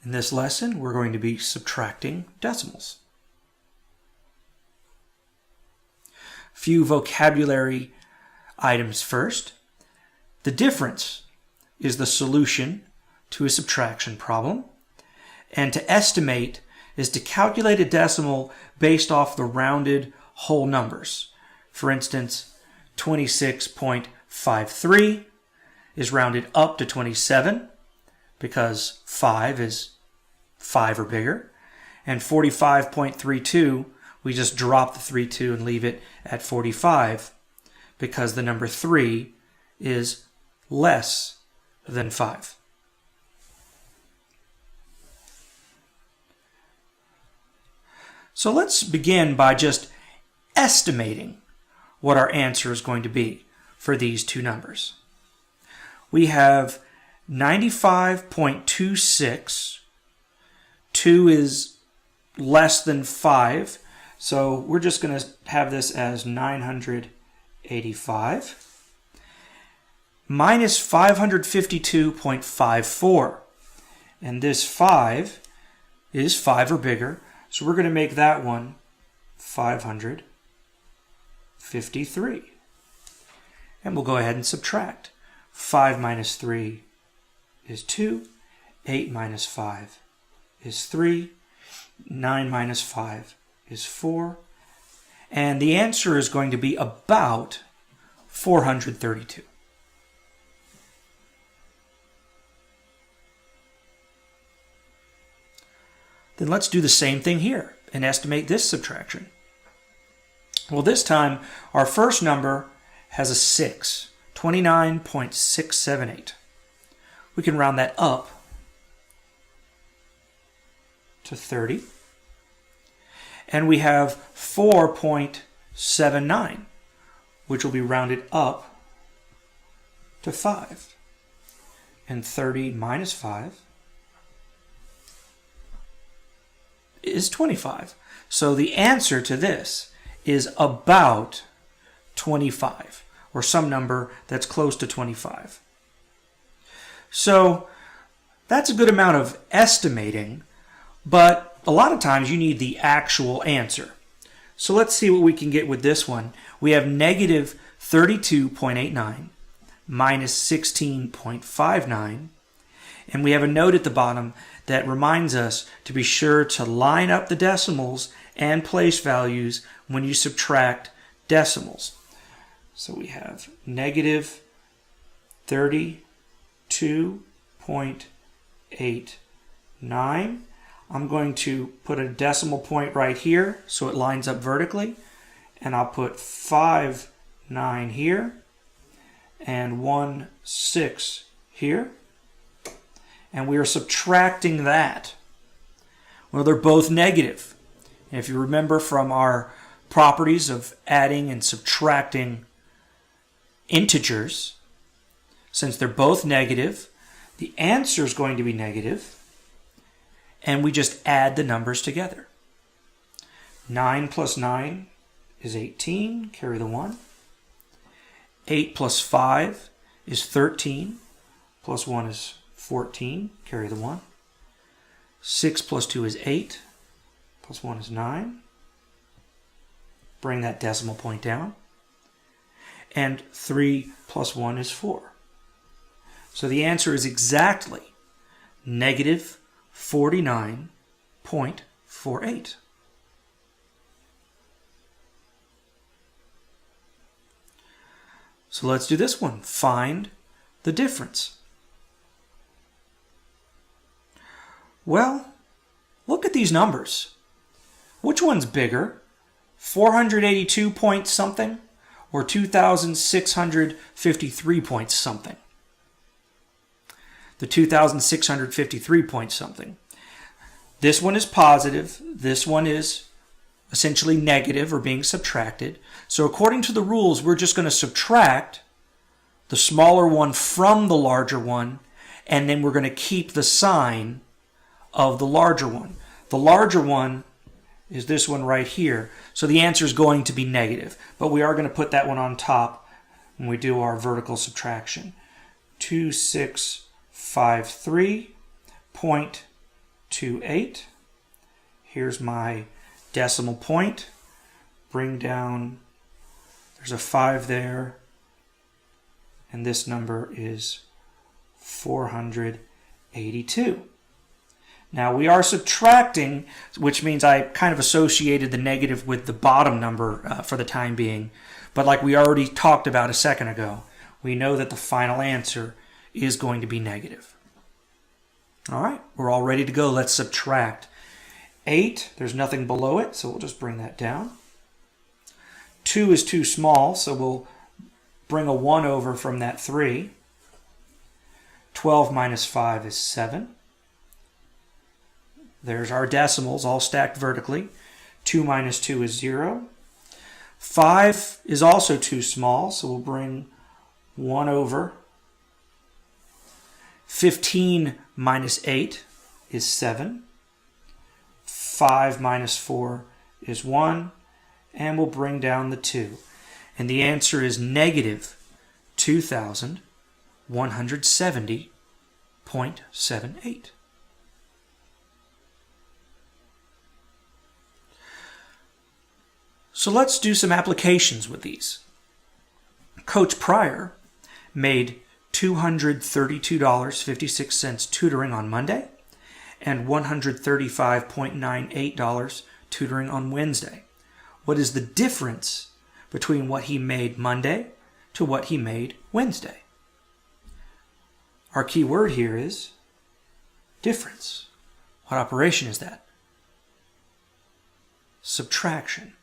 In this lesson, we're going to be subtracting decimals. A few vocabulary items first. The difference is the solution to a subtraction problem, and to estimate is to calculate a decimal based off the rounded whole numbers. For instance, 26.53 is rounded up to 27 because 5 is 5 or bigger, and 45.32, we just drop the 32 and leave it at 45 because the number 3 is less than 5. So let's begin by just estimating what our answer is going to be for these two numbers. We have 95.26. 2 is less than 5, so we're just going to have this as 985 minus 552.54. And this 5 is 5 or bigger, so we're going to make that one 553. And we'll go ahead and subtract. 5 minus 3 is 2. 8 minus 5 is 3. 9 minus 5 is 4. And the answer is going to be about 432. Then let's do the same thing here and estimate this subtraction. Well, this time our first number has a 6, 29.678. We can round that up to 30. And we have 4.79, which will be rounded up to 5. And 30 minus 5 is 25. So the answer to this is about 25, or some number that's close to 25. So that's a good amount of estimating, but a lot of times you need the actual answer. So let's see what we can get with this one. We have negative 32.89 minus 16.59, and we have a note at the bottom that reminds us to be sure to line up the decimals and place values when you subtract decimals. So we have negative 32.89. I'm going to put a decimal point right here so it lines up vertically, and I'll put 5.9 here and 1.6 here. And we are subtracting that. Well, they're both negative. And if you remember from our properties of adding and subtracting integers, since they're both negative, the answer is going to be negative, and we just add the numbers together. 9 plus 9 is 18, carry the 1. 8 plus 5 is 13, plus 1 is 14, carry the 1. 6 plus 2 is 8, plus 1 is 9. Bring that decimal point down. And 3 plus 1 is 4. So the answer is exactly negative 49.48. So let's do this one. Find the difference. Well, look at these numbers. Which one's bigger? 482 point something or 2,653 point something? The 2,653 point something. This one is positive. This one is essentially negative or being subtracted. So according to the rules, we're just going to subtract the smaller one from the larger one, and then we're going to keep the sign of the larger one. The larger one is this one right here. So the answer is going to be negative, but we are going to put that one on top when we do our vertical subtraction. 2653.88 28. Here's my decimal point. Bring down, there's a 5 there, and this number is 482. Now we are subtracting, which means I kind of associated the negative with the bottom number for the time being. But like we already talked about a second ago, we know that the final answer is going to be negative. All right, we're all ready to go. Let's subtract. 8, there's nothing below it, so we'll just bring that down. 2 is too small, so we'll bring a 1 over from that 3. 12 minus 5 is 7. There's our decimals all stacked vertically. 2 minus 2 is 0. 5 is also too small, so we'll bring 1 over. 15 minus 8 is 7. 5 minus 4 is 1. And we'll bring down the 2. And the answer is negative 2,170.78. So let's do some applications with these. Coach Pryor made $232.56 tutoring on Monday and $135.98 tutoring on Wednesday. What is the difference between what he made Monday to what he made Wednesday? Our key word here is difference. What operation is that? Subtraction.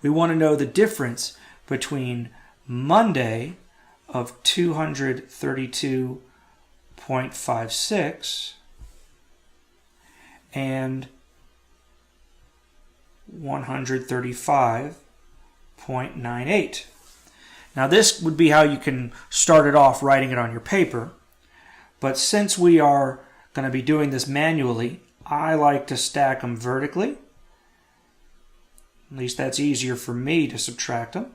We want to know the difference between Monday of 232.56 and 135.98. Now this would be how you can start it off writing it on your paper. But since we are going to be doing this manually, I like to stack them vertically. At least that's easier for me to subtract them.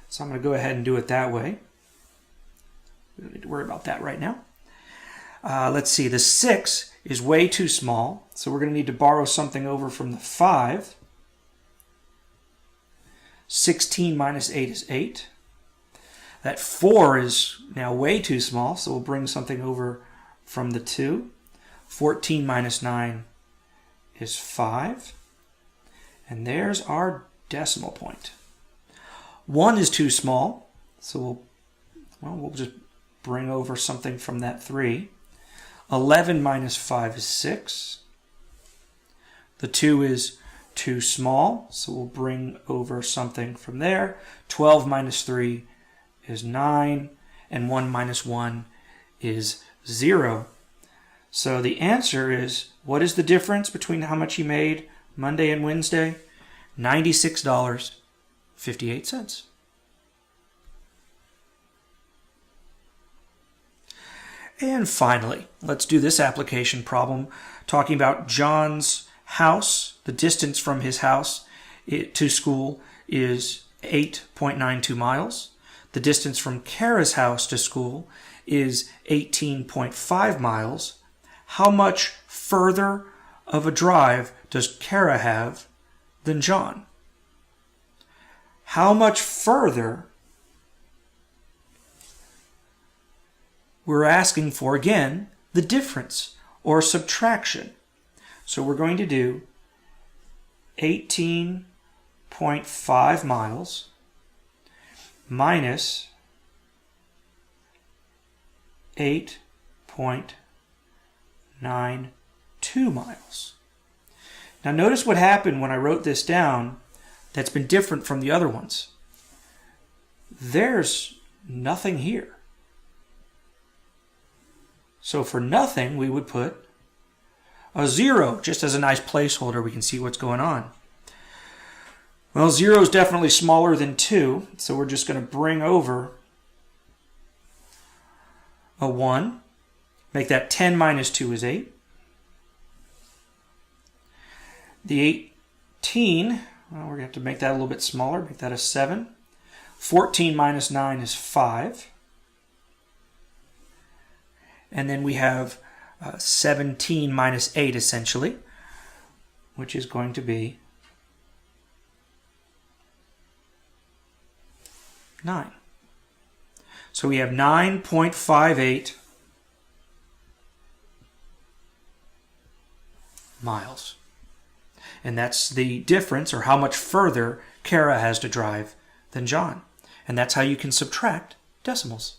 So I'm going to go ahead and do it that way. We don't need to worry about that right now. Let's see, the 6 is way too small, so we're going to need to borrow something over from the 5. 16 minus 8 is 8. That 4 is now way too small, so we'll bring something over from the 2. 14 minus 9 is 5. And there's our decimal point. 1 is too small, so we'll just bring over something from that 3. 11 minus 5 is 6. The 2 is too small, so we'll bring over something from there. 12 minus 3 is 9, and 1 minus 1 is 0. So the answer is, what is the difference between how much he made Monday and Wednesday? $96.58. And finally, let's do this application problem talking about John's house. The distance from his house to school is 8.92 miles. The distance from Kara's house to school is 18.5 miles. How much further of a drive does Kara have than John? How much further? We're asking for, again, the difference or subtraction. So we're going to do 18.5 miles minus 8.92 miles. Now notice what happened when I wrote this down that's been different from the other ones. There's nothing here. So for nothing, we would put a 0, just as a nice placeholder. We can see what's going on. Well, 0 is definitely smaller than 2, so we're just going to bring over a 1. Make that 10 minus 2 is 8. The 18, well, we're going to have to make that a little bit smaller. Make that a 7. 14 minus 9 is 5. And then we have 17 minus 8 essentially, which is going to be 9. So we have 9.58 miles. And that's the difference, or how much further Kara has to drive than John. And that's how you can subtract decimals.